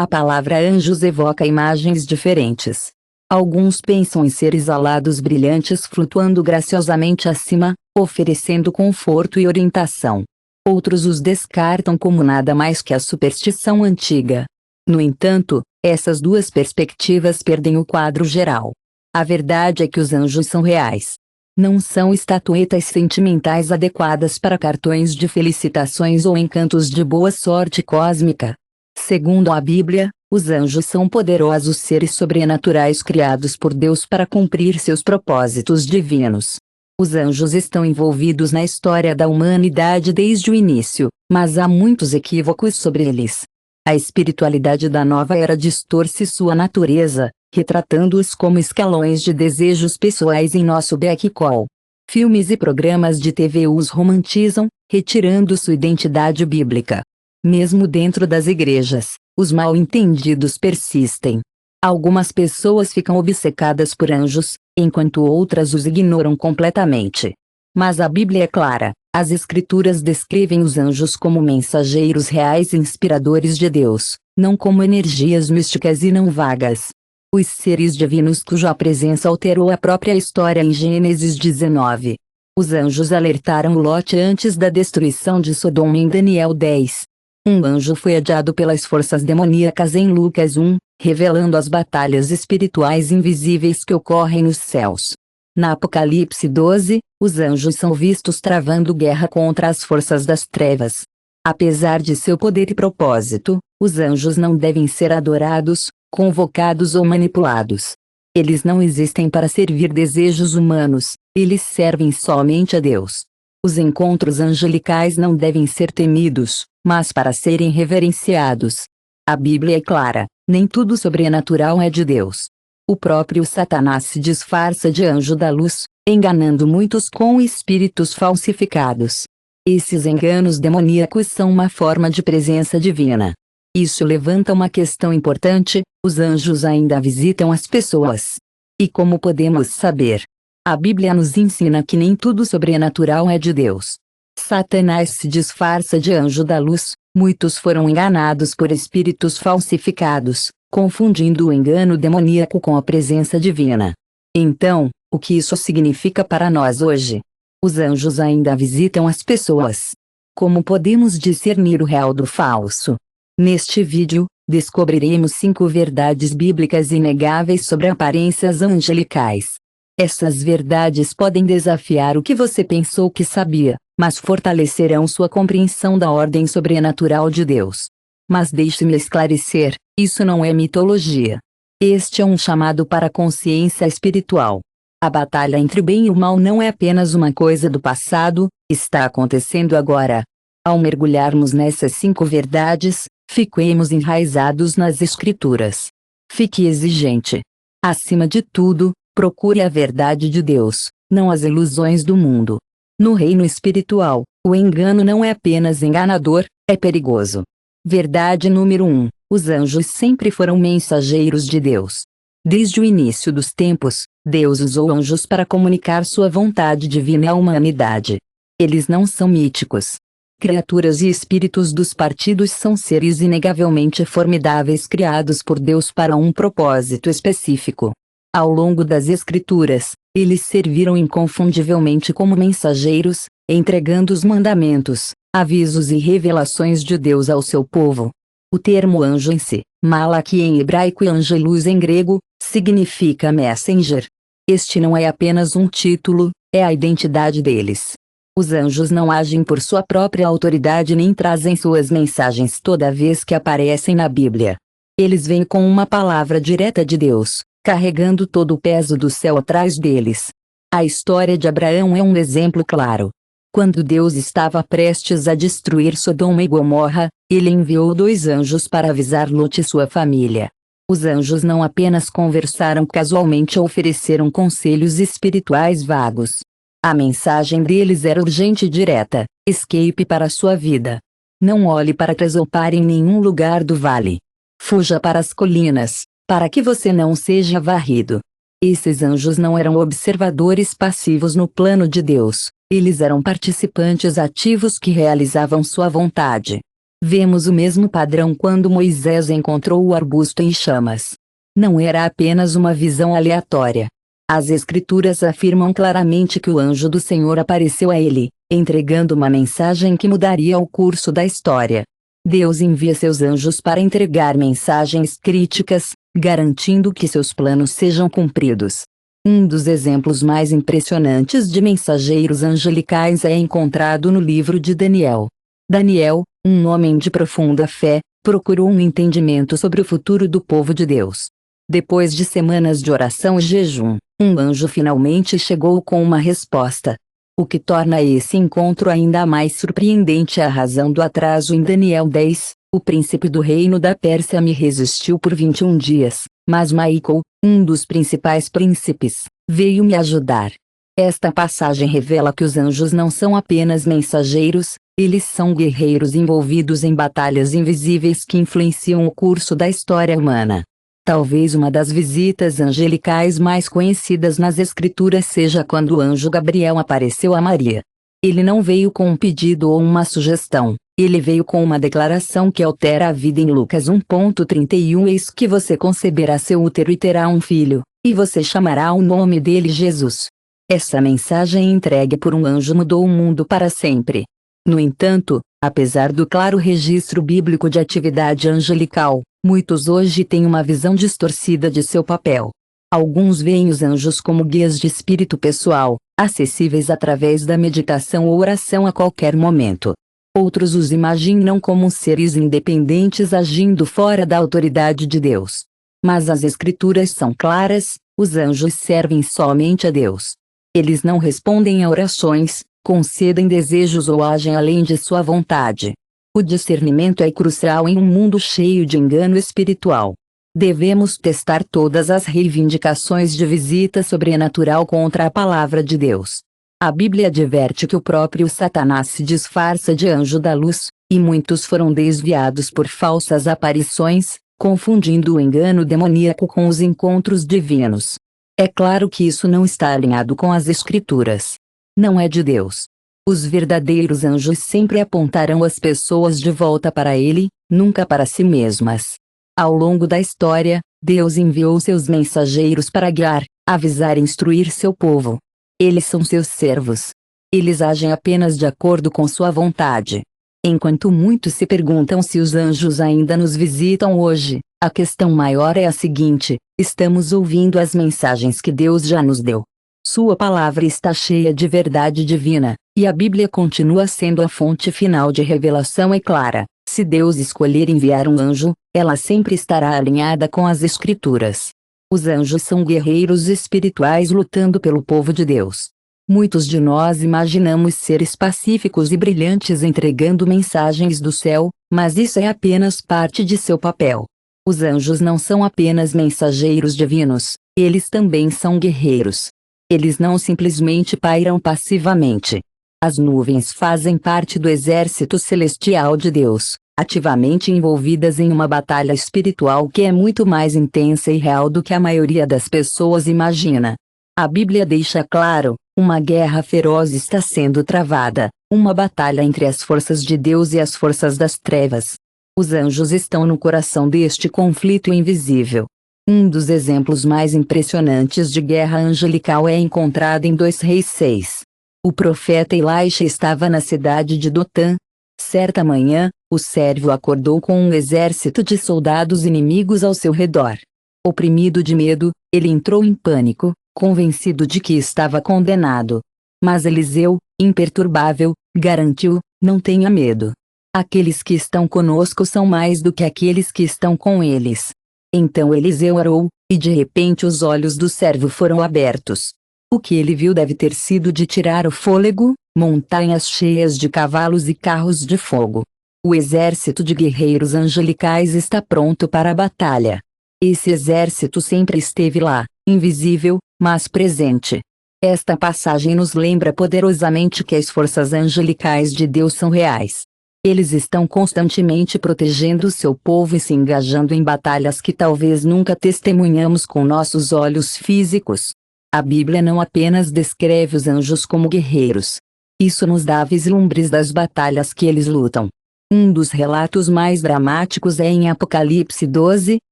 A palavra anjos evoca imagens diferentes. Alguns pensam em seres alados brilhantes flutuando graciosamente acima, oferecendo conforto e orientação. Outros os descartam como nada mais que a superstição antiga. No entanto, essas duas perspectivas perdem o quadro geral. A verdade é que os anjos são reais. Não são estatuetas sentimentais adequadas para cartões de felicitações ou encantos de boa sorte cósmica. Segundo a Bíblia, os anjos são poderosos seres sobrenaturais criados por Deus para cumprir seus propósitos divinos. Os anjos estão envolvidos na história da humanidade desde o início, mas há muitos equívocos sobre eles. A espiritualidade da nova era distorce sua natureza, retratando-os como escalões de desejos pessoais em nosso back-call. Filmes e programas de TV os romantizam, retirando sua identidade bíblica. Mesmo dentro das igrejas, os mal-entendidos persistem. Algumas pessoas ficam obcecadas por anjos, enquanto outras os ignoram completamente. Mas a Bíblia é clara, as Escrituras descrevem os anjos como mensageiros reais e inspiradores de Deus, não como energias místicas e não vagas. Os seres divinos cuja presença alterou a própria história em Gênesis 19. Os anjos alertaram Lote antes da destruição de Sodoma em Daniel 10. Um anjo foi adiado pelas forças demoníacas em Lucas 1, revelando as batalhas espirituais invisíveis que ocorrem nos céus. Na Apocalipse 12, os anjos são vistos travando guerra contra as forças das trevas. Apesar de seu poder e propósito, os anjos não devem ser adorados, convocados ou manipulados. Eles não existem para servir desejos humanos, eles servem somente a Deus. Os encontros angelicais não devem ser temidos, mas para serem reverenciados. A Bíblia é clara, nem tudo sobrenatural é de Deus. O próprio Satanás se disfarça de anjo da luz, enganando muitos com espíritos falsificados. Esses enganos demoníacos são uma forma de presença divina. Isso levanta uma questão importante: os anjos ainda visitam as pessoas? E como podemos saber? A Bíblia nos ensina que nem tudo sobrenatural é de Deus. Satanás se disfarça de anjo da luz, muitos foram enganados por espíritos falsificados, confundindo o engano demoníaco com a presença divina. Então, o que isso significa para nós hoje? Os anjos ainda visitam as pessoas. Como podemos discernir o real do falso? Neste vídeo, descobriremos 5 verdades bíblicas inegáveis sobre aparências angelicais. Essas verdades podem desafiar o que você pensou que sabia, mas fortalecerão sua compreensão da ordem sobrenatural de Deus. Mas deixe-me esclarecer, isso não é mitologia. Este é um chamado para a consciência espiritual. A batalha entre o bem e o mal não é apenas uma coisa do passado, está acontecendo agora. Ao mergulharmos nessas 5 verdades, fiquemos enraizados nas Escrituras. Fique exigente. Acima de tudo, procure a verdade de Deus, não as ilusões do mundo. No reino espiritual, o engano não é apenas enganador, é perigoso. Verdade número 1: os anjos sempre foram mensageiros de Deus. Desde o início dos tempos, Deus usou anjos para comunicar sua vontade divina à humanidade. Eles não são míticos. Criaturas e espíritos dos partidos são seres inegavelmente formidáveis criados por Deus para um propósito específico. Ao longo das Escrituras, eles serviram inconfundivelmente como mensageiros, entregando os mandamentos, avisos e revelações de Deus ao seu povo. O termo anjo em si, malaki em hebraico e angelus em grego, significa messenger. Este não é apenas um título, é a identidade deles. Os anjos não agem por sua própria autoridade nem trazem suas mensagens toda vez que aparecem na Bíblia. Eles vêm com uma palavra direta de Deus, carregando todo o peso do céu atrás deles. A história de Abraão é um exemplo claro. Quando Deus estava prestes a destruir Sodoma e Gomorra, ele enviou 2 anjos para avisar Lot e sua família. Os anjos não apenas conversaram casualmente ou ofereceram conselhos espirituais vagos. A mensagem deles era urgente e direta: escape para a sua vida. Não olhe para trás ou pare em nenhum lugar do vale. Fuja para as colinas, para que você não seja varrido. Esses anjos não eram observadores passivos no plano de Deus, eles eram participantes ativos que realizavam sua vontade. Vemos o mesmo padrão quando Moisés encontrou o arbusto em chamas. Não era apenas uma visão aleatória. As Escrituras afirmam claramente que o anjo do Senhor apareceu a ele, entregando uma mensagem que mudaria o curso da história. Deus envia seus anjos para entregar mensagens críticas, garantindo que seus planos sejam cumpridos. Um dos exemplos mais impressionantes de mensageiros angelicais é encontrado no livro de Daniel. Daniel, um homem de profunda fé, procurou um entendimento sobre o futuro do povo de Deus. Depois de semanas de oração e jejum, um anjo finalmente chegou com uma resposta. O que torna esse encontro ainda mais surpreendente é a razão do atraso. Em Daniel 10, o príncipe do reino da Pérsia me resistiu por 21 dias, mas Michael, um dos principais príncipes, veio me ajudar. Esta passagem revela que os anjos não são apenas mensageiros, eles são guerreiros envolvidos em batalhas invisíveis que influenciam o curso da história humana. Talvez uma das visitas angelicais mais conhecidas nas Escrituras seja quando o anjo Gabriel apareceu a Maria. Ele não veio com um pedido ou uma sugestão, ele veio com uma declaração que altera a vida. Em Lucas 1:31, eis que você conceberá seu útero e terá um filho, e você chamará o nome dele Jesus. Essa mensagem entregue por um anjo mudou o mundo para sempre. No entanto, apesar do claro registro bíblico de atividade angelical, muitos hoje têm uma visão distorcida de seu papel. Alguns veem os anjos como guias de espírito pessoal, acessíveis através da meditação ou oração a qualquer momento. Outros os imaginam como seres independentes agindo fora da autoridade de Deus. Mas as Escrituras são claras: os anjos servem somente a Deus. Eles não respondem a orações, concedem desejos ou agem além de sua vontade. O discernimento é crucial em um mundo cheio de engano espiritual. Devemos testar todas as reivindicações de visita sobrenatural contra a palavra de Deus. A Bíblia adverte que o próprio Satanás se disfarça de anjo da luz, e muitos foram desviados por falsas aparições, confundindo o engano demoníaco com os encontros divinos. É claro que isso não está alinhado com as Escrituras. Não é de Deus. Os verdadeiros anjos sempre apontarão as pessoas de volta para Ele, nunca para si mesmas. Ao longo da história, Deus enviou seus mensageiros para guiar, avisar e instruir seu povo. Eles são seus servos. Eles agem apenas de acordo com sua vontade. Enquanto muitos se perguntam se os anjos ainda nos visitam hoje, a questão maior é a seguinte: estamos ouvindo as mensagens que Deus já nos deu. Sua palavra está cheia de verdade divina, e a Bíblia continua sendo a fonte final de revelação. É clara: se Deus escolher enviar um anjo, ela sempre estará alinhada com as Escrituras. Os anjos são guerreiros espirituais lutando pelo povo de Deus. Muitos de nós imaginamos seres pacíficos e brilhantes entregando mensagens do céu, mas isso é apenas parte de seu papel. Os anjos não são apenas mensageiros divinos, eles também são guerreiros. Eles não simplesmente pairam passivamente. As nuvens fazem parte do exército celestial de Deus, ativamente envolvidas em uma batalha espiritual que é muito mais intensa e real do que a maioria das pessoas imagina. A Bíblia deixa claro: uma guerra feroz está sendo travada, uma batalha entre as forças de Deus e as forças das trevas. Os anjos estão no coração deste conflito invisível. Um dos exemplos mais impressionantes de guerra angelical é encontrado em 2 Reis 6. O profeta Elisha estava na cidade de Dotã. Certa manhã, o servo acordou com um exército de soldados inimigos ao seu redor. Oprimido de medo, ele entrou em pânico, convencido de que estava condenado. Mas Eliseu, imperturbável, garantiu: não tenha medo. Aqueles que estão conosco são mais do que aqueles que estão com eles. Então Eliseu orou, e de repente os olhos do servo foram abertos. O que ele viu deve ter sido de tirar o fôlego: montanhas cheias de cavalos e carros de fogo. O exército de guerreiros angelicais está pronto para a batalha. Esse exército sempre esteve lá, invisível, mas presente. Esta passagem nos lembra poderosamente que as forças angelicais de Deus são reais. Eles estão constantemente protegendo seu povo e se engajando em batalhas que talvez nunca testemunhamos com nossos olhos físicos. A Bíblia não apenas descreve os anjos como guerreiros. Isso nos dá vislumbres das batalhas que eles lutam. Um dos relatos mais dramáticos é em Apocalipse 12,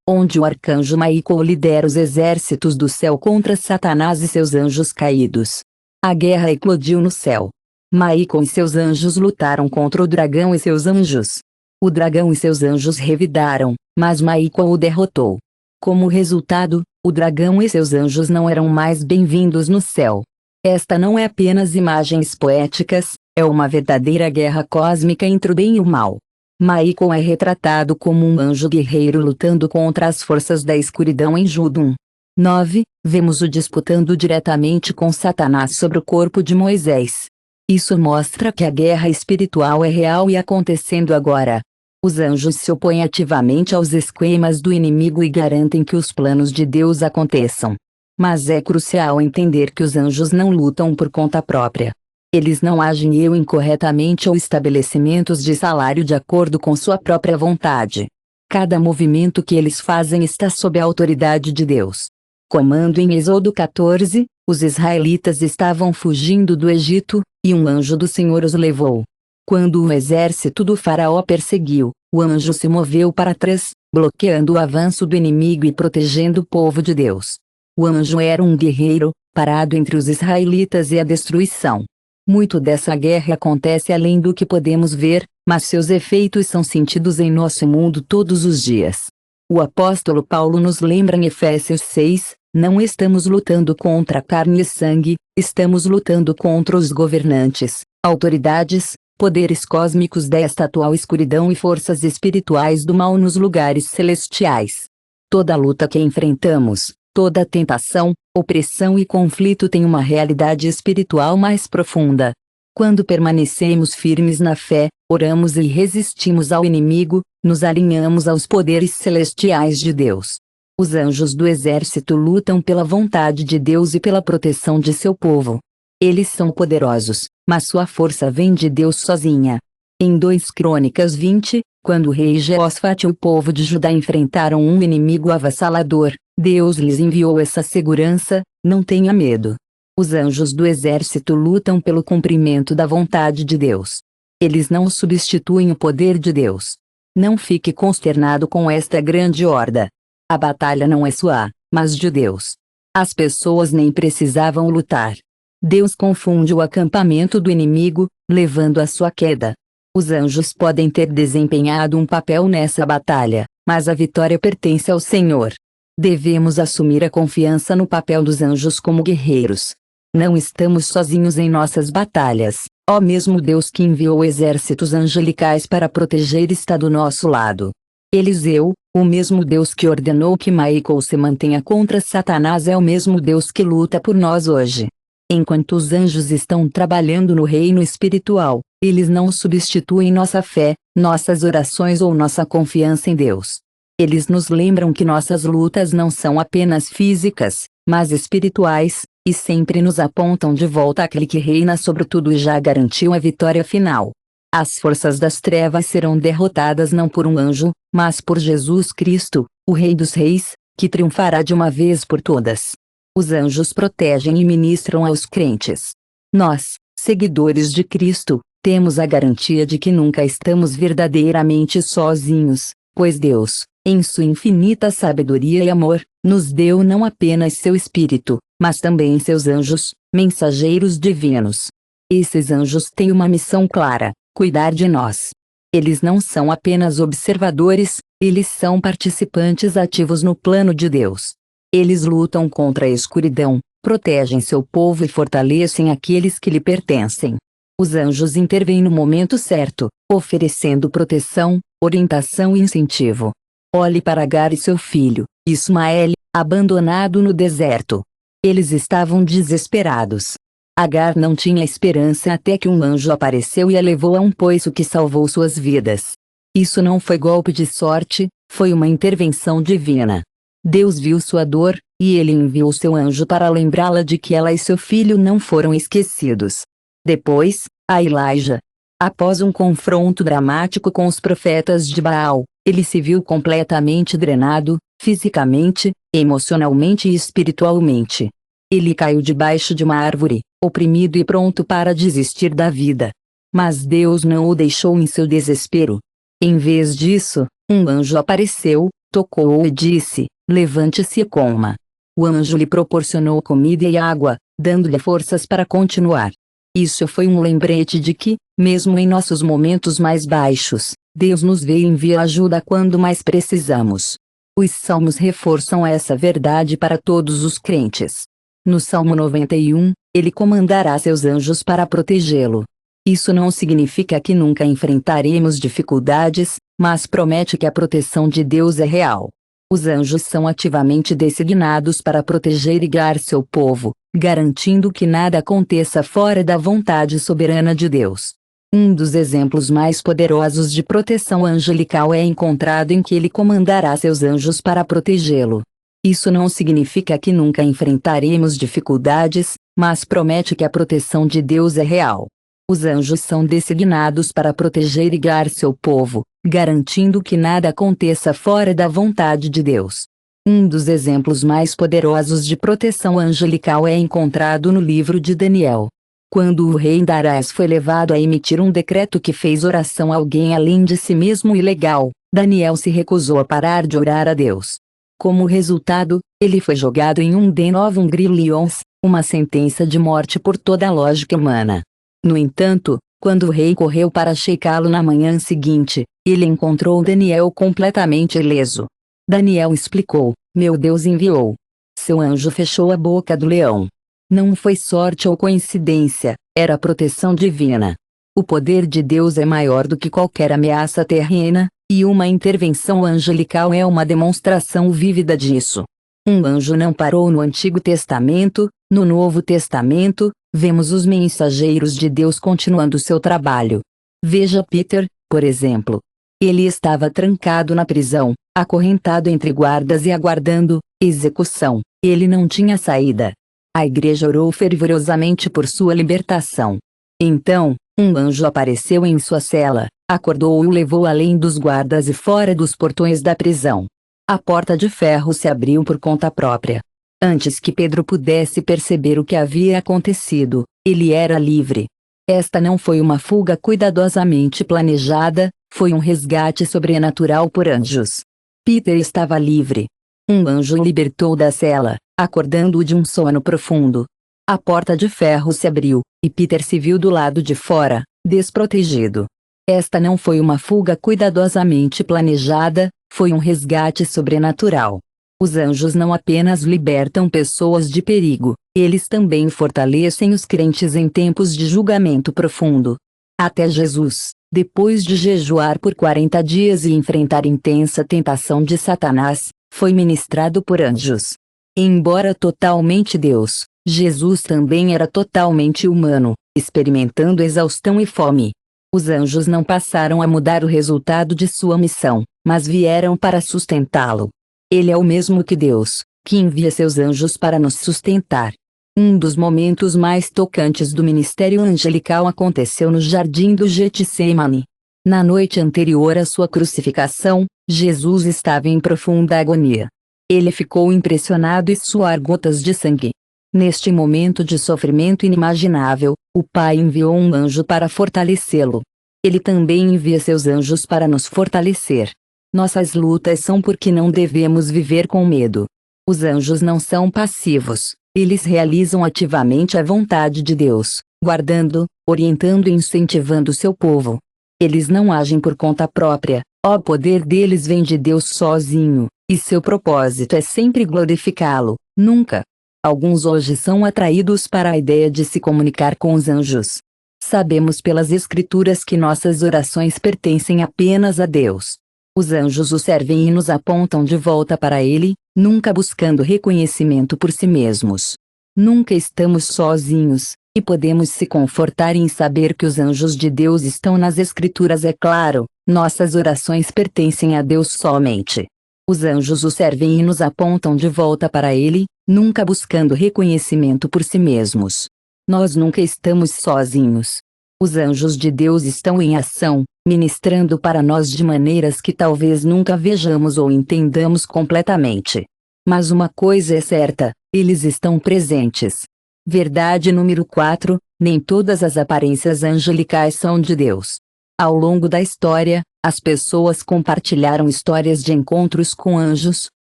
onde o arcanjo Maico lidera os exércitos do céu contra Satanás e seus anjos caídos. A guerra eclodiu no céu. Maico e seus anjos lutaram contra o dragão e seus anjos. O dragão e seus anjos revidaram, mas Maico o derrotou. Como resultado, o dragão e seus anjos não eram mais bem-vindos no céu. Esta não é apenas imagens poéticas, é uma verdadeira guerra cósmica entre o bem e o mal. Maico é retratado como um anjo guerreiro lutando contra as forças da escuridão em Judum 9, vemos-o disputando diretamente com Satanás sobre o corpo de Moisés. Isso mostra que a guerra espiritual é real e acontecendo agora. Os anjos se opõem ativamente aos esquemas do inimigo e garantem que os planos de Deus aconteçam. Mas é crucial entender que os anjos não lutam por conta própria. Eles não agem incorretamente ou estabelecimentos de salário de acordo com sua própria vontade. Cada movimento que eles fazem está sob a autoridade de Deus. Comando em Êxodo 14, os israelitas estavam fugindo do Egito, e um anjo do Senhor os levou. Quando o exército do faraó perseguiu, o anjo se moveu para trás, bloqueando o avanço do inimigo e protegendo o povo de Deus. O anjo era um guerreiro, parado entre os israelitas e a destruição. Muito dessa guerra acontece além do que podemos ver, mas seus efeitos são sentidos em nosso mundo todos os dias. O apóstolo Paulo nos lembra em Efésios 6, não estamos lutando contra carne e sangue, estamos lutando contra os governantes, autoridades, poderes cósmicos desta atual escuridão e forças espirituais do mal nos lugares celestiais. Toda luta que enfrentamos, toda tentação, opressão e conflito tem uma realidade espiritual mais profunda. Quando permanecemos firmes na fé, oramos e resistimos ao inimigo, nos alinhamos aos poderes celestiais de Deus. Os anjos do exército lutam pela vontade de Deus e pela proteção de seu povo. Eles são poderosos, mas sua força vem de Deus sozinha. Em 2 Crônicas 20, quando o rei Jeosafate e o povo de Judá enfrentaram um inimigo avassalador, Deus lhes enviou essa segurança: não tenha medo. Os anjos do exército lutam pelo cumprimento da vontade de Deus. Eles não substituem o poder de Deus. Não fique consternado com esta grande horda. A batalha não é sua, mas de Deus. As pessoas nem precisavam lutar. Deus confunde o acampamento do inimigo, levando à sua queda. Os anjos podem ter desempenhado um papel nessa batalha, mas a vitória pertence ao Senhor. Devemos assumir a confiança no papel dos anjos como guerreiros. Não estamos sozinhos em nossas batalhas. Ó mesmo Deus que enviou exércitos angelicais para proteger está do nosso lado. Eliseu, o mesmo Deus que ordenou que Maico se mantenha contra Satanás é o mesmo Deus que luta por nós hoje. Enquanto os anjos estão trabalhando no reino espiritual, eles não substituem nossa fé, nossas orações ou nossa confiança em Deus. Eles nos lembram que nossas lutas não são apenas físicas, mas espirituais, e sempre nos apontam de volta àquele que reina sobre tudo e já garantiu a vitória final. As forças das trevas serão derrotadas não por um anjo, mas por Jesus Cristo, o Rei dos Reis, que triunfará de uma vez por todas. Os anjos protegem e ministram aos crentes. Nós, seguidores de Cristo, temos a garantia de que nunca estamos verdadeiramente sozinhos, pois Deus, em sua infinita sabedoria e amor, nos deu não apenas seu Espírito, mas também seus anjos, mensageiros divinos. Esses anjos têm uma missão clara: cuidar de nós. Eles não são apenas observadores, eles são participantes ativos no plano de Deus. Eles lutam contra a escuridão, protegem seu povo e fortalecem aqueles que lhe pertencem. Os anjos intervêm no momento certo, oferecendo proteção, orientação e incentivo. Olhe para Agar e seu filho, Ismael, abandonado no deserto. Eles estavam desesperados. Agar não tinha esperança até que um anjo apareceu e a levou a um poço que salvou suas vidas. Isso não foi golpe de sorte, foi uma intervenção divina. Deus viu sua dor, e ele enviou seu anjo para lembrá-la de que ela e seu filho não foram esquecidos. Depois, a Elijah. Após um confronto dramático com os profetas de Baal, ele se viu completamente drenado, fisicamente, emocionalmente e espiritualmente. Ele caiu debaixo de uma árvore, oprimido e pronto para desistir da vida. Mas Deus não o deixou em seu desespero, Em vez disso, um anjo apareceu, tocou-o e disse: levante-se e coma. O anjo lhe proporcionou comida e água, dando-lhe forças para continuar. Isso foi um lembrete de que, mesmo em nossos momentos mais baixos, Deus nos vê e envia ajuda quando mais precisamos. Os salmos reforçam essa verdade para todos os crentes. No Salmo 91, ele comandará seus anjos para protegê-lo. Isso não significa que nunca enfrentaremos dificuldades, mas promete que a proteção de Deus é real. Os anjos são ativamente designados para proteger e guiar seu povo, garantindo que nada aconteça fora da vontade soberana de Deus. Um dos exemplos mais poderosos de proteção angelical é encontrado em que ele comandará seus anjos para protegê-lo. Isso não significa que nunca enfrentaremos dificuldades, mas promete que a proteção de Deus é real. Os anjos são designados para proteger e guiar seu povo, garantindo que nada aconteça fora da vontade de Deus. Um dos exemplos mais poderosos de proteção angelical é encontrado no livro de Daniel. Quando o rei Darás foi levado a emitir um decreto que fez oração a alguém além de si mesmo ilegal, Daniel se recusou a parar de orar a Deus. Como resultado, ele foi jogado em um den of grillions, uma sentença de morte por toda a lógica humana. No entanto, quando o rei correu para checá-lo na manhã seguinte, ele encontrou Daniel completamente ileso. Daniel explicou: meu Deus enviou. Seu anjo fechou a boca do leão. Não foi sorte ou coincidência, era proteção divina. O poder de Deus é maior do que qualquer ameaça terrena, e uma intervenção angelical é uma demonstração vívida disso. Um anjo não parou no Antigo Testamento, no Novo Testamento, vemos os mensageiros de Deus continuando seu trabalho. Veja Peter, por exemplo. Ele estava trancado na prisão, acorrentado entre guardas e aguardando execução. Ele não tinha saída. A igreja orou fervorosamente por sua libertação. Então, um anjo apareceu em sua cela, acordou-o e o levou além dos guardas e fora dos portões da prisão. A porta de ferro se abriu por conta própria. Antes que Pedro pudesse perceber o que havia acontecido, ele era livre. Esta não foi uma fuga cuidadosamente planejada, foi um resgate sobrenatural por anjos. Peter estava livre. Um anjo o libertou da cela, acordando-o de um sono profundo. A porta de ferro se abriu, e Peter se viu do lado de fora, desprotegido. Esta não foi uma fuga cuidadosamente planejada, foi um resgate sobrenatural. Os anjos não apenas libertam pessoas de perigo, eles também fortalecem os crentes em tempos de julgamento profundo. Até Jesus, depois de jejuar por 40 dias e enfrentar intensa tentação de Satanás, foi ministrado por anjos. Embora totalmente Deus, Jesus também era totalmente humano, experimentando exaustão e fome. Os anjos não passaram a mudar o resultado de sua missão, mas vieram para sustentá-lo. Ele é o mesmo que Deus, que envia seus anjos para nos sustentar. Um dos momentos mais tocantes do ministério angelical aconteceu no jardim do Getsemane. Na noite anterior à sua crucificação, Jesus estava em profunda agonia. Ele ficou impressionado e suar gotas de sangue. Neste momento de sofrimento inimaginável, o Pai enviou um anjo para fortalecê-lo. Ele também envia seus anjos para nos fortalecer. Nossas lutas são porque não devemos viver com medo. Os anjos não são passivos, eles realizam ativamente a vontade de Deus, guardando, orientando e incentivando seu povo. Eles não agem por conta própria, o poder deles vem de Deus sozinho, e seu propósito é sempre glorificá-lo, nunca. Alguns hoje são atraídos para a ideia de se comunicar com os anjos. Sabemos pelas Escrituras que nossas orações pertencem apenas a Deus. Os anjos o servem e nos apontam de volta para Ele, nunca buscando reconhecimento por si mesmos. Nunca estamos sozinhos, e podemos se confortar em saber que os anjos de Deus estão nas Escrituras. É claro, nossas orações pertencem a Deus somente. Os anjos o servem e nos apontam de volta para Ele, nunca buscando reconhecimento por si mesmos. Nós nunca estamos sozinhos. Os anjos de Deus estão em ação, ministrando para nós de maneiras que talvez nunca vejamos ou entendamos completamente. Mas uma coisa é certa, eles estão presentes. Verdade número 4, nem todas as aparências angelicais são de Deus. Ao longo da história, as pessoas compartilharam histórias de encontros com anjos,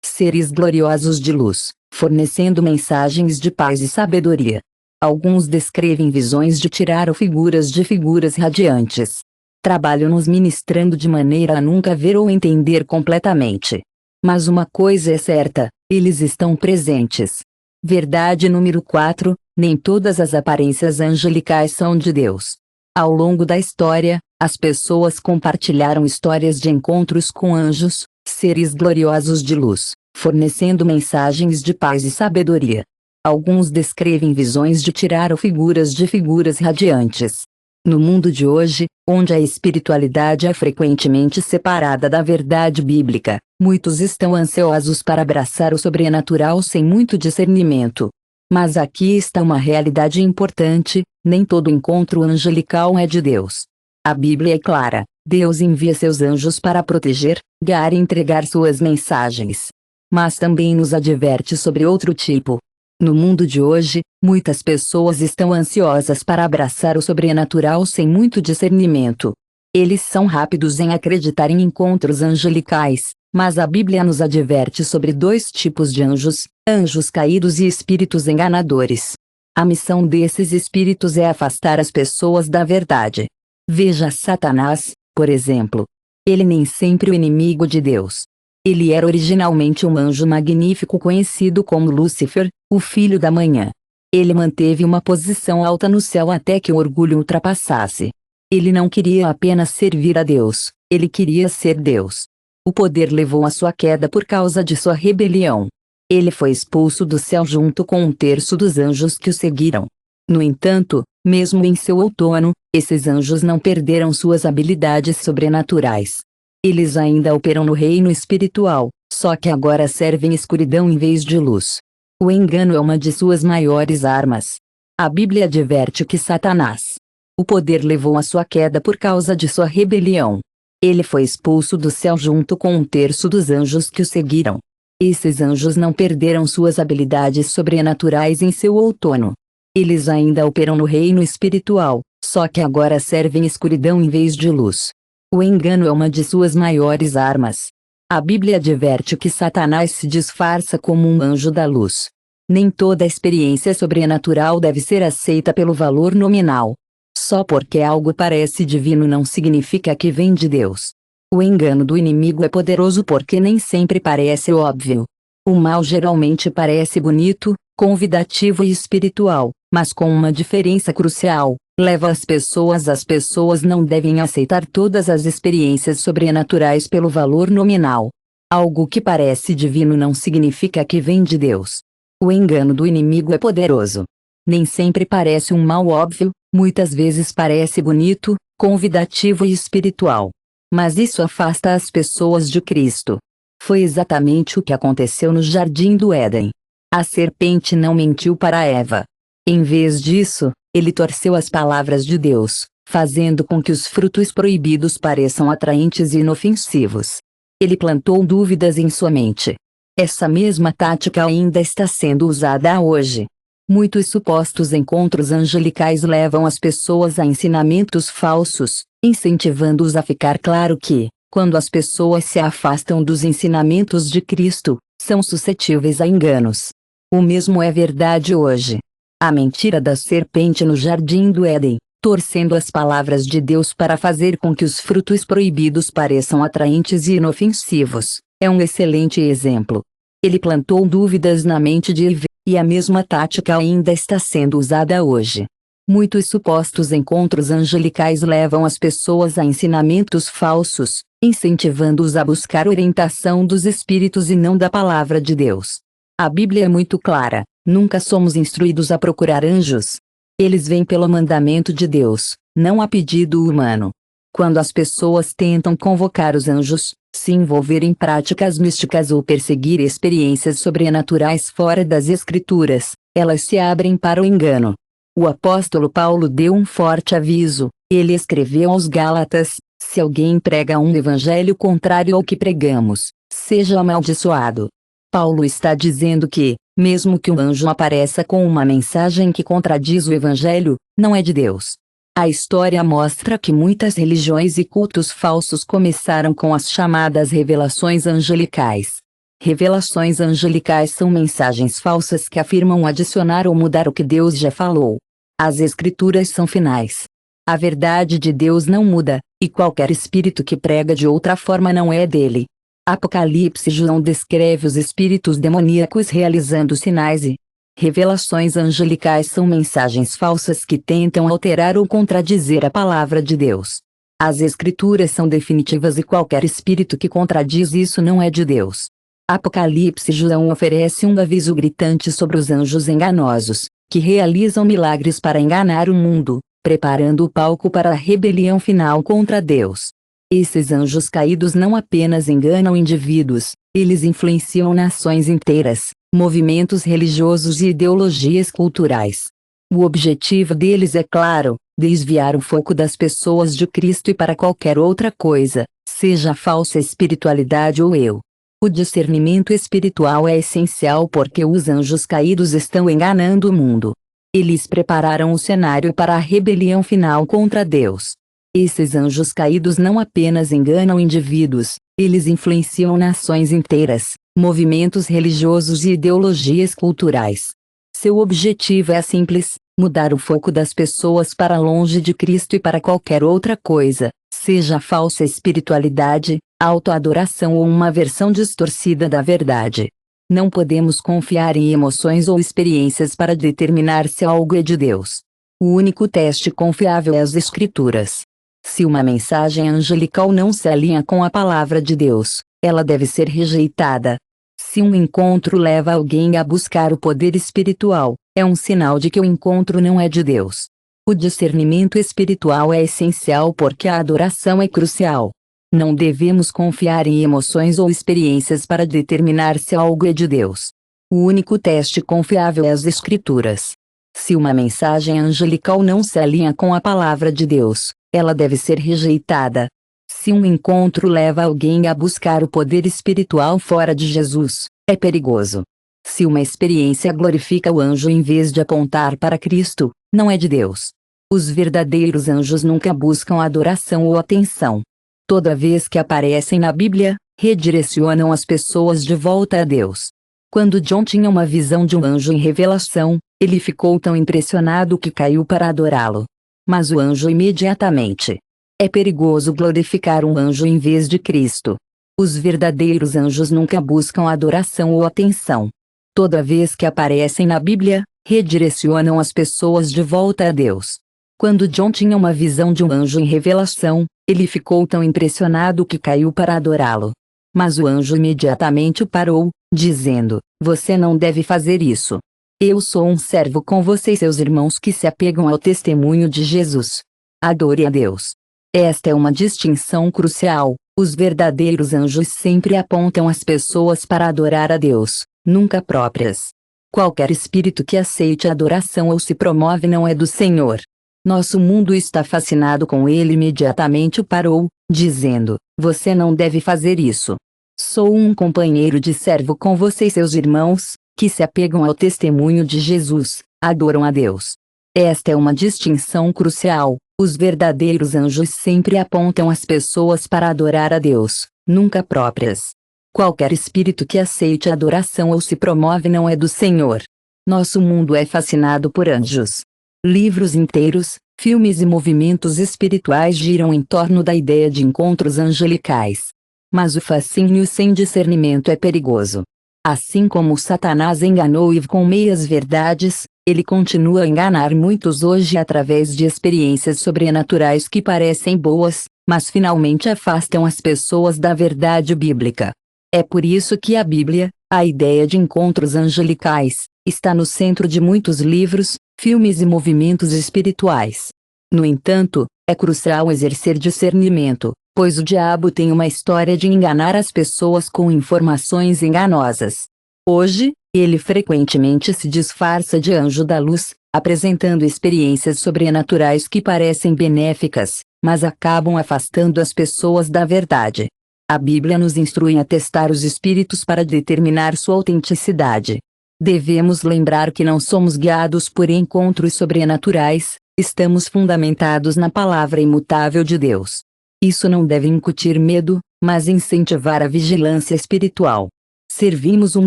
seres gloriosos de luz, fornecendo mensagens de paz e sabedoria. Alguns descrevem visões de tirar ou figuras de figuras radiantes. Trabalham nos ministrando de maneira a nunca ver ou entender completamente. Mas uma coisa é certa, eles estão presentes. Verdade número 4, nem todas as aparências angelicais são de Deus. Ao longo da história, as pessoas compartilharam histórias de encontros com anjos, seres gloriosos de luz, fornecendo mensagens de paz e sabedoria. Alguns descrevem visões de tirar ou figuras de figuras radiantes. No mundo de hoje, onde a espiritualidade é frequentemente separada da verdade bíblica, muitos estão ansiosos para abraçar o sobrenatural sem muito discernimento. Mas aqui está uma realidade importante: nem todo encontro angelical é de Deus. A Bíblia é clara: Deus envia seus anjos para proteger, guiar e entregar suas mensagens. Mas também nos adverte sobre outro tipo. No mundo de hoje, muitas pessoas estão ansiosas para abraçar o sobrenatural sem muito discernimento. Eles são rápidos em acreditar em encontros angelicais, mas a Bíblia nos adverte sobre dois tipos de anjos: anjos caídos e espíritos enganadores. A missão desses espíritos é afastar as pessoas da verdade. Veja Satanás, por exemplo. Ele nem sempre o inimigo de Deus. Ele era originalmente um anjo magnífico conhecido como Lúcifer, o filho da manhã. Ele manteve uma posição alta no céu até que o orgulho o ultrapassasse. Ele não queria apenas servir a Deus, ele queria ser Deus. O poder levou à sua queda por causa de sua rebelião. Ele foi expulso do céu junto com um terço dos anjos que o seguiram. No entanto, mesmo em seu outono, esses anjos não perderam suas habilidades sobrenaturais. Eles ainda operam no reino espiritual, só que agora servem escuridão em vez de luz. O engano é uma de suas maiores armas. A Bíblia adverte que Satanás, o poder levou à sua queda por causa de sua rebelião. Ele foi expulso do céu junto com um terço dos anjos que o seguiram. Esses anjos não perderam suas habilidades sobrenaturais em seu outono. Eles ainda operam no reino espiritual, só que agora servem escuridão em vez de luz. O engano é uma de suas maiores armas. A Bíblia adverte que Satanás se disfarça como um anjo da luz. Nem toda experiência sobrenatural deve ser aceita pelo valor nominal. Só porque algo parece divino não significa que vem de Deus. O engano do inimigo é poderoso porque nem sempre parece óbvio. O mal geralmente parece bonito, convidativo e espiritual, mas com uma diferença crucial: leva as pessoas não devem aceitar todas as experiências sobrenaturais pelo valor nominal. Algo que parece divino não significa que vem de Deus. O engano do inimigo é poderoso. Nem sempre parece um mal óbvio, muitas vezes parece bonito, convidativo e espiritual. Mas isso afasta as pessoas de Cristo. Foi exatamente o que aconteceu no Jardim do Éden. A serpente não mentiu para Eva. Em vez disso, ele torceu as palavras de Deus, fazendo com que os frutos proibidos pareçam atraentes e inofensivos. Ele plantou dúvidas em sua mente. Essa mesma tática ainda está sendo usada hoje. Muitos supostos encontros angelicais levam as pessoas a ensinamentos falsos, incentivando-os a ficar claro que, quando as pessoas se afastam dos ensinamentos de Cristo, são suscetíveis a enganos. O mesmo é verdade hoje. A mentira da serpente no Jardim do Éden, torcendo as palavras de Deus para fazer com que os frutos proibidos pareçam atraentes e inofensivos, é um excelente exemplo. Ele plantou dúvidas na mente de Eva, e a mesma tática ainda está sendo usada hoje. Muitos supostos encontros angelicais levam as pessoas a ensinamentos falsos, incentivando-os a buscar orientação dos espíritos e não da palavra de Deus. A Bíblia é muito clara: nunca somos instruídos a procurar anjos. Eles vêm pelo mandamento de Deus, não a pedido humano. Quando as pessoas tentam convocar os anjos, se envolver em práticas místicas ou perseguir experiências sobrenaturais fora das Escrituras, elas se abrem para o engano. O apóstolo Paulo deu um forte aviso. Ele escreveu aos Gálatas: se alguém prega um evangelho contrário ao que pregamos, seja amaldiçoado. Paulo está dizendo que, mesmo que um anjo apareça com uma mensagem que contradiz o evangelho, não é de Deus. A história mostra que muitas religiões e cultos falsos começaram com as chamadas revelações angelicais. Revelações angelicais são mensagens falsas que afirmam adicionar ou mudar o que Deus já falou. As escrituras são finais. A verdade de Deus não muda, e qualquer espírito que prega de outra forma não é dele. Apocalipse. João descreve os espíritos demoníacos realizando sinais e revelações angelicais são mensagens falsas que tentam alterar ou contradizer a palavra de Deus. As escrituras são definitivas e qualquer espírito que contradiz isso não é de Deus. Apocalipse. João oferece um aviso gritante sobre os anjos enganosos, que realizam milagres para enganar o mundo, preparando o palco para a rebelião final contra Deus. Esses anjos caídos não apenas enganam indivíduos, eles influenciam nações inteiras, movimentos religiosos e ideologias culturais. O objetivo deles é claro: desviar o foco das pessoas de Cristo e para qualquer outra coisa, seja falsa espiritualidade ou eu. O discernimento espiritual é essencial porque os anjos caídos estão enganando o mundo. Eles prepararam o cenário para a rebelião final contra Deus. Esses anjos caídos não apenas enganam indivíduos, eles influenciam nações inteiras, movimentos religiosos e ideologias culturais. Seu objetivo é simples: mudar o foco das pessoas para longe de Cristo e para qualquer outra coisa, seja falsa espiritualidade, autoadoração ou uma versão distorcida da verdade. Não podemos confiar em emoções ou experiências para determinar se algo é de Deus. O único teste confiável é as Escrituras. Se uma mensagem angelical não se alinha com a palavra de Deus, ela deve ser rejeitada. Se um encontro leva alguém a buscar o poder espiritual, é um sinal de que o encontro não é de Deus. O discernimento espiritual é essencial porque a adoração é crucial. Não devemos confiar em emoções ou experiências para determinar se algo é de Deus. O único teste confiável é as Escrituras. Se uma mensagem angelical não se alinha com a palavra de Deus, ela deve ser rejeitada. Se um encontro leva alguém a buscar o poder espiritual fora de Jesus, é perigoso. Se uma experiência glorifica o anjo em vez de apontar para Cristo, não é de Deus. Os verdadeiros anjos nunca buscam adoração ou atenção. Toda vez que aparecem na Bíblia, redirecionam as pessoas de volta a Deus. Quando John tinha uma visão de um anjo em revelação, ele ficou tão impressionado que caiu para adorá-lo. Mas o anjo imediatamente. É perigoso glorificar um anjo em vez de Cristo. Os verdadeiros anjos nunca buscam adoração ou atenção. Toda vez que aparecem na Bíblia, redirecionam as pessoas de volta a Deus. Quando John tinha uma visão de um anjo em revelação, ele ficou tão impressionado que caiu para adorá-lo. Mas o anjo imediatamente o parou, dizendo: "Você não deve fazer isso. Eu sou um servo com você e seus irmãos que se apegam ao testemunho de Jesus. Adore a Deus." Esta é uma distinção crucial: os verdadeiros anjos sempre apontam as pessoas para adorar a Deus, nunca próprias. Qualquer espírito que aceite adoração ou se promove não é do Senhor. Nosso mundo está fascinado com ele. Imediatamente o parou, dizendo: "Você não deve fazer isso. Sou um companheiro de servo com você e seus irmãos, que se apegam ao testemunho de Jesus, adoram a Deus." Esta é uma distinção crucial: os verdadeiros anjos sempre apontam as pessoas para adorar a Deus, nunca próprias. Qualquer espírito que aceite adoração ou se promove não é do Senhor. Nosso mundo é fascinado por anjos. Livros inteiros, filmes e movimentos espirituais giram em torno da ideia de encontros angelicais. Mas o fascínio sem discernimento é perigoso. Assim como Satanás enganou Eve com meias-verdades, ele continua a enganar muitos hoje através de experiências sobrenaturais que parecem boas, mas finalmente afastam as pessoas da verdade bíblica. É por isso que a Bíblia, a ideia de encontros angelicais, está no centro de muitos livros, filmes e movimentos espirituais. No entanto, é crucial exercer discernimento, pois o diabo tem uma história de enganar as pessoas com informações enganosas. Hoje, ele frequentemente se disfarça de anjo da luz, apresentando experiências sobrenaturais que parecem benéficas, mas acabam afastando as pessoas da verdade. A Bíblia nos instrui a testar os espíritos para determinar sua autenticidade. Devemos lembrar que não somos guiados por encontros sobrenaturais, Estamos fundamentados na palavra imutável de Deus. Isso não deve incutir medo, mas incentivar a vigilância espiritual. Servimos um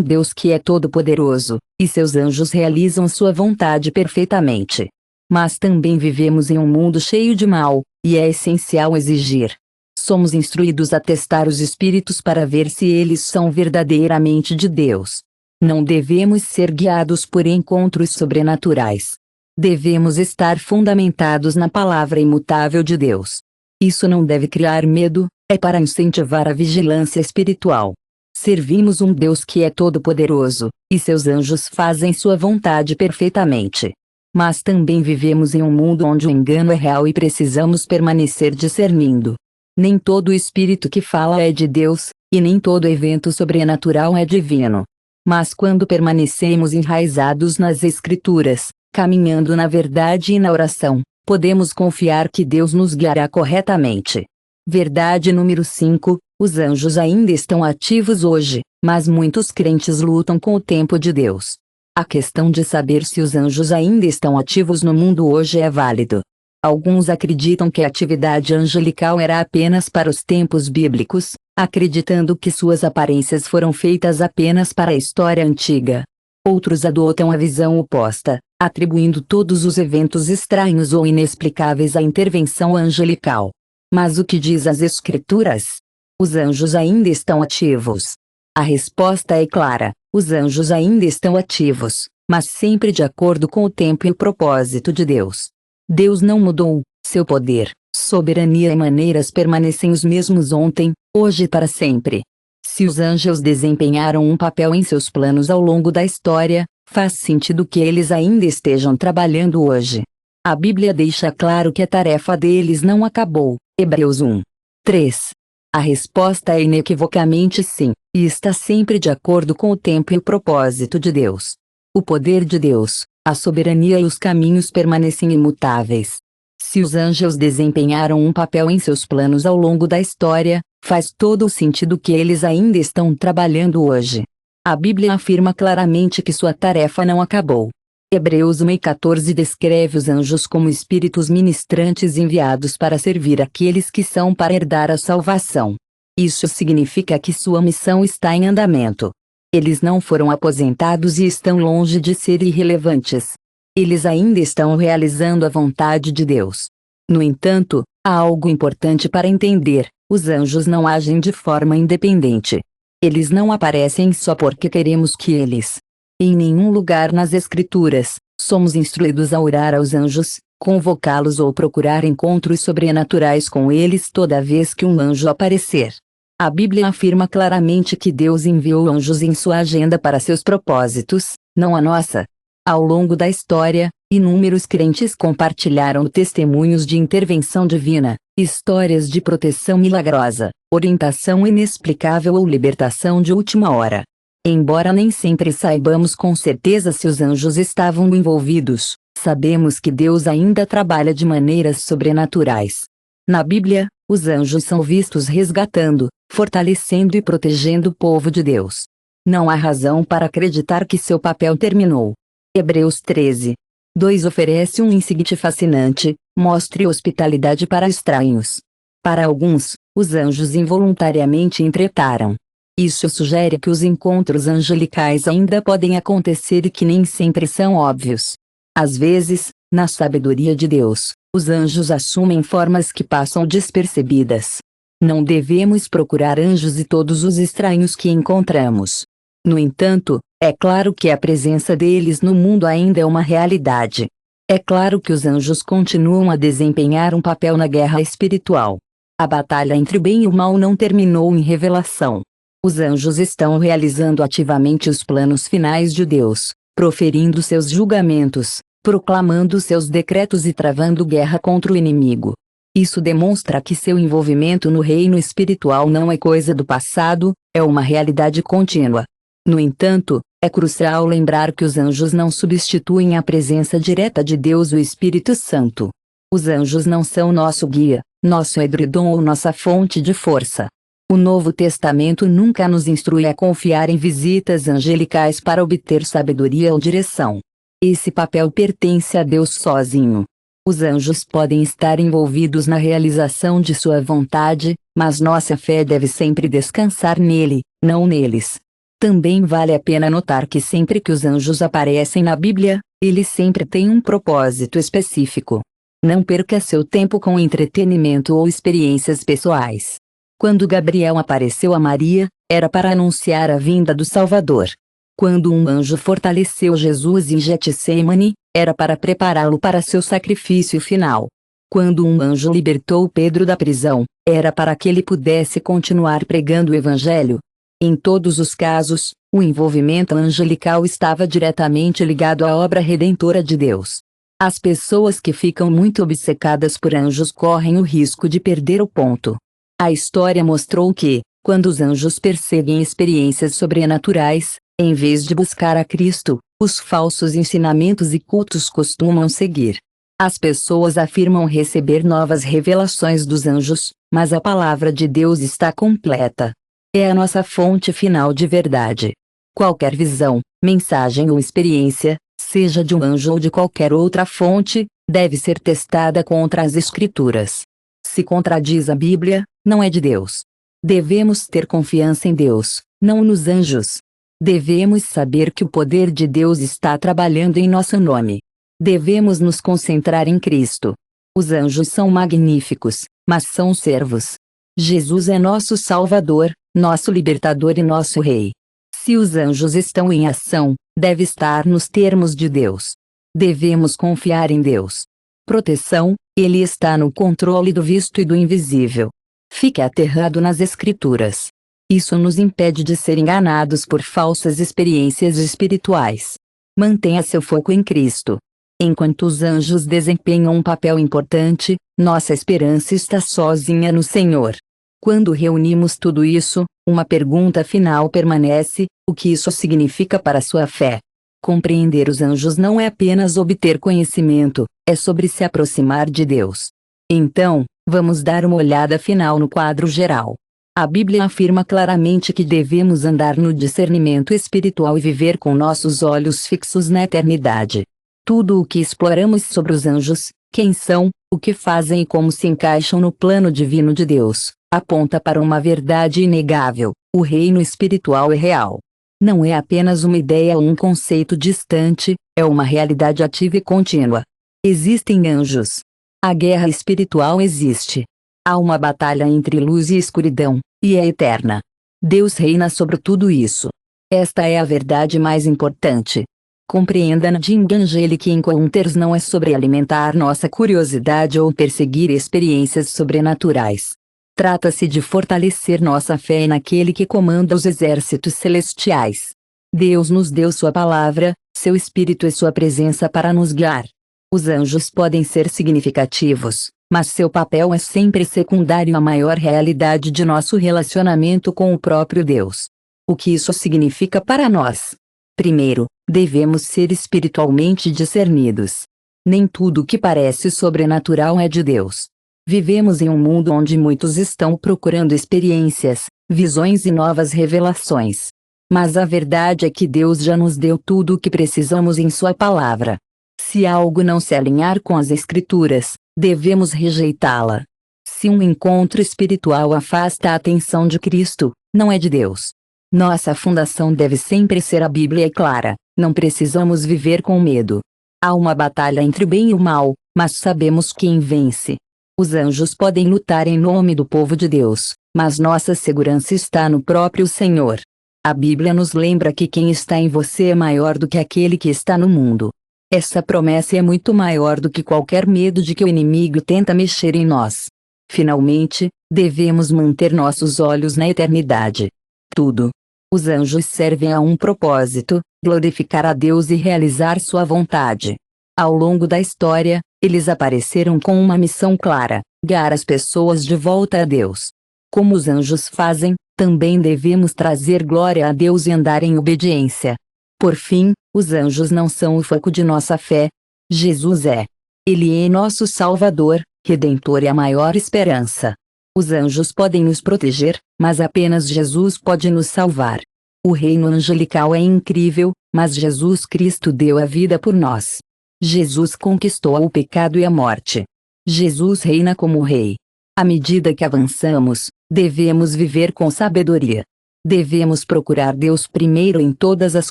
Deus que é todo-poderoso, e seus anjos realizam sua vontade perfeitamente. Mas também vivemos em um mundo cheio de mal, e é essencial exigir. Somos instruídos a testar os espíritos para ver se eles são verdadeiramente de Deus. Não devemos ser guiados por encontros sobrenaturais. Devemos estar fundamentados na palavra imutável de Deus. Isso não deve criar medo, é para incentivar a vigilância espiritual. Servimos um Deus que é todo-poderoso, e seus anjos fazem sua vontade perfeitamente. Mas também vivemos em um mundo onde o engano é real e precisamos permanecer discernindo. Nem todo espírito que fala é de Deus, e nem todo evento sobrenatural é divino. Mas quando permanecemos enraizados nas Escrituras, caminhando na verdade e na oração, podemos confiar que Deus nos guiará corretamente. Verdade número 5. Os anjos ainda estão ativos hoje, mas muitos crentes lutam com o tempo de Deus. A questão de saber se os anjos ainda estão ativos no mundo hoje é válido. Alguns acreditam que a atividade angelical era apenas para os tempos bíblicos, acreditando que suas aparências foram feitas apenas para a história antiga. Outros adotam a visão oposta, atribuindo todos os eventos estranhos ou inexplicáveis à intervenção angelical. Mas o que diz as Escrituras? Os anjos ainda estão ativos. A resposta é clara: os anjos ainda estão ativos, mas sempre de acordo com o tempo e o propósito de Deus. Deus não mudou, seu poder, soberania e maneiras permanecem os mesmos ontem, hoje e para sempre. Se os anjos desempenharam um papel em seus planos ao longo da história, faz sentido que eles ainda estejam trabalhando hoje. A Bíblia deixa claro que a tarefa deles não acabou. Hebreus 1. 3. A resposta é inequivocamente sim, e está sempre de acordo com o tempo e o propósito de Deus. O poder de Deus, a soberania e os caminhos permanecem imutáveis. Se os anjos desempenharam um papel em seus planos ao longo da história, faz todo o sentido que eles ainda estão trabalhando hoje. A Bíblia afirma claramente que sua tarefa não acabou. Hebreus 1:14 descreve os anjos como espíritos ministrantes enviados para servir aqueles que são para herdar a salvação. Isso significa que sua missão está em andamento. Eles não foram aposentados e estão longe de ser irrelevantes. Eles ainda estão realizando a vontade de Deus. No entanto, há algo importante para entender: os anjos não agem de forma independente. Eles não aparecem só porque queremos que eles. Em nenhum lugar nas Escrituras, somos instruídos a orar aos anjos, convocá-los ou procurar encontros sobrenaturais com eles toda vez que um anjo aparecer. A Bíblia afirma claramente que Deus enviou anjos em sua agenda para seus propósitos, não a nossa. Ao longo da história, inúmeros crentes compartilharam testemunhos de intervenção divina, histórias de proteção milagrosa, orientação inexplicável ou libertação de última hora. Embora nem sempre saibamos com certeza se os anjos estavam envolvidos, sabemos que Deus ainda trabalha de maneiras sobrenaturais. Na Bíblia, os anjos são vistos resgatando, fortalecendo e protegendo o povo de Deus. Não há razão para acreditar que seu papel terminou. Hebreus 13. 2 oferece um insight fascinante: mostre hospitalidade para estranhos. Para alguns, os anjos involuntariamente entretaram. Isso sugere que os encontros angelicais ainda podem acontecer e que nem sempre são óbvios. Às vezes, na sabedoria de Deus, os anjos assumem formas que passam despercebidas. Não devemos procurar anjos e todos os estranhos que encontramos. No entanto, é claro que a presença deles no mundo ainda é uma realidade. É claro que os anjos continuam a desempenhar um papel na guerra espiritual. A batalha entre o bem e o mal não terminou em revelação. Os anjos estão realizando ativamente os planos finais de Deus, proferindo seus julgamentos, proclamando seus decretos e travando guerra contra o inimigo. Isso demonstra que seu envolvimento no reino espiritual não é coisa do passado, é uma realidade contínua. No entanto, é crucial lembrar que os anjos não substituem a presença direta de Deus, o Espírito Santo. Os anjos não são nosso guia, nosso edredom ou nossa fonte de força. O Novo Testamento nunca nos instrui a confiar em visitas angelicais para obter sabedoria ou direção. Esse papel pertence a Deus sozinho. Os anjos podem estar envolvidos na realização de sua vontade, mas nossa fé deve sempre descansar nele, não neles. Também vale a pena notar que sempre que os anjos aparecem na Bíblia, eles sempre têm um propósito específico. Não perca seu tempo com entretenimento ou experiências pessoais. Quando Gabriel apareceu a Maria, era para anunciar a vinda do Salvador. Quando um anjo fortaleceu Jesus em Getsemane, era para prepará-lo para seu sacrifício final. Quando um anjo libertou Pedro da prisão, era para que ele pudesse continuar pregando o Evangelho. Em todos os casos, o envolvimento angelical estava diretamente ligado à obra redentora de Deus. As pessoas que ficam muito obcecadas por anjos correm o risco de perder o ponto. A história mostrou que, quando os anjos perseguem experiências sobrenaturais, em vez de buscar a Cristo, os falsos ensinamentos e cultos costumam seguir. As pessoas afirmam receber novas revelações dos anjos, mas a palavra de Deus está completa. É a nossa fonte final de verdade. Qualquer visão, mensagem ou experiência, seja de um anjo ou de qualquer outra fonte, deve ser testada contra as Escrituras. Se contradiz a Bíblia, não é de Deus. Devemos ter confiança em Deus, não nos anjos. Devemos saber que o poder de Deus está trabalhando em nosso nome. Devemos nos concentrar em Cristo. Os anjos são magníficos, mas são servos. Jesus é nosso Salvador, nosso Libertador e nosso Rei. Se os anjos estão em ação, deve estar nos termos de Deus. Devemos confiar em Deus. Proteção, Ele está no controle do visto e do invisível. Fique aterrado nas Escrituras. Isso nos impede de ser enganados por falsas experiências espirituais. Mantenha seu foco em Cristo. Enquanto os anjos desempenham um papel importante, nossa esperança está sozinha no Senhor. Quando reunimos tudo isso, uma pergunta final permanece: o que isso significa para sua fé? Compreender os anjos não é apenas obter conhecimento, é sobre se aproximar de Deus. Então, vamos dar uma olhada final no quadro geral. A Bíblia afirma claramente que devemos andar no discernimento espiritual e viver com nossos olhos fixos na eternidade. Tudo o que exploramos sobre os anjos, quem são, o que fazem e como se encaixam no plano divino de Deus, aponta para uma verdade inegável: o reino espiritual é real. Não é apenas uma ideia ou um conceito distante, é uma realidade ativa e contínua. Existem anjos. A guerra espiritual existe. Há uma batalha entre luz e escuridão, e é eterna. Deus reina sobre tudo isso. Esta é a verdade mais importante. Compreenda: Nadine Angelic Encounters não é sobre alimentar nossa curiosidade ou perseguir experiências sobrenaturais. Trata-se de fortalecer nossa fé naquele que comanda os exércitos celestiais. Deus nos deu sua palavra, seu Espírito e sua presença para nos guiar. Os anjos podem ser significativos, mas seu papel é sempre secundário à maior realidade de nosso relacionamento com o próprio Deus. O que isso significa para nós? Primeiro, devemos ser espiritualmente discernidos. Nem tudo que parece sobrenatural é de Deus. Vivemos em um mundo onde muitos estão procurando experiências, visões e novas revelações. Mas a verdade é que Deus já nos deu tudo o que precisamos em sua palavra. Se algo não se alinhar com as Escrituras, devemos rejeitá-la. Se um encontro espiritual afasta a atenção de Cristo, não é de Deus. Nossa fundação deve sempre ser a Bíblia clara, não precisamos viver com medo. Há uma batalha entre o bem e o mal, mas sabemos quem vence. Os anjos podem lutar em nome do povo de Deus, mas nossa segurança está no próprio Senhor. A Bíblia nos lembra que quem está em você é maior do que aquele que está no mundo. Essa promessa é muito maior do que qualquer medo de que o inimigo tenta mexer em nós. Finalmente, devemos manter nossos olhos na eternidade. Tudo. Os anjos servem a um propósito: glorificar a Deus e realizar sua vontade. Ao longo da história, eles apareceram com uma missão clara: guiar as pessoas de volta a Deus. Como os anjos fazem, também devemos trazer glória a Deus e andar em obediência. Por fim, os anjos não são o foco de nossa fé. Jesus é. Ele é nosso Salvador, Redentor e a maior esperança. Os anjos podem nos proteger, mas apenas Jesus pode nos salvar. O reino angelical é incrível, mas Jesus Cristo deu a vida por nós. Jesus conquistou o pecado e a morte. Jesus reina como rei. À medida que avançamos, devemos viver com sabedoria. Devemos procurar Deus primeiro em todas as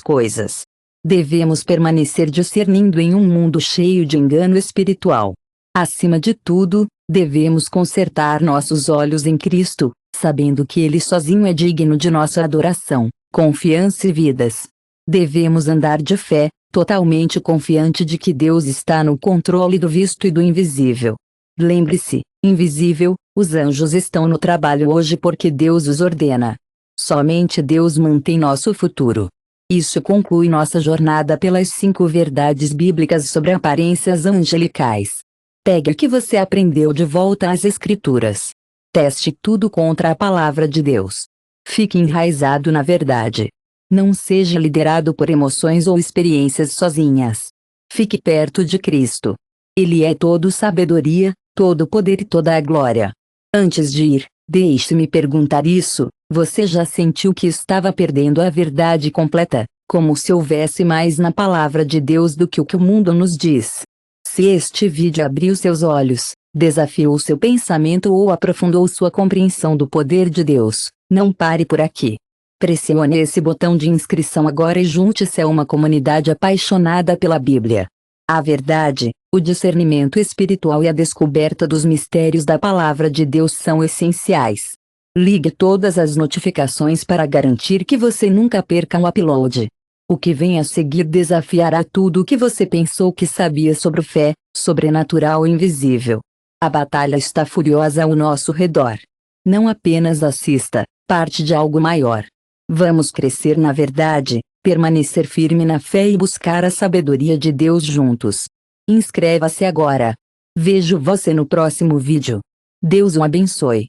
coisas. Devemos permanecer discernindo em um mundo cheio de engano espiritual. Acima de tudo, devemos consertar nossos olhos em Cristo, sabendo que Ele sozinho é digno de nossa adoração, confiança e vidas. Devemos andar de fé, totalmente confiante de que Deus está no controle do visto e do invisível. Lembre-se, invisível, os anjos estão no trabalho hoje porque Deus os ordena. Somente Deus mantém nosso futuro. Isso conclui nossa jornada pelas 5 verdades bíblicas sobre aparências angelicais. Pegue o que você aprendeu de volta às Escrituras. Teste tudo contra a palavra de Deus. Fique enraizado na verdade. Não seja liderado por emoções ou experiências sozinhas. Fique perto de Cristo. Ele é todo sabedoria, todo poder e toda a glória. Antes de ir, deixe-me perguntar isso: você já sentiu que estava perdendo a verdade completa, como se houvesse mais na palavra de Deus do que o mundo nos diz? Se este vídeo abriu seus olhos, desafiou seu pensamento ou aprofundou sua compreensão do poder de Deus, não pare por aqui. Pressione esse botão de inscrição agora e junte-se a uma comunidade apaixonada pela Bíblia. A verdade, o discernimento espiritual e a descoberta dos mistérios da palavra de Deus são essenciais. Ligue todas as notificações para garantir que você nunca perca um upload. O que vem a seguir desafiará tudo o que você pensou que sabia sobre fé, sobrenatural e invisível. A batalha está furiosa ao nosso redor. Não apenas assista, parte de algo maior. Vamos crescer na verdade, permanecer firme na fé e buscar a sabedoria de Deus juntos. Inscreva-se agora. Vejo você no próximo vídeo. Deus o abençoe.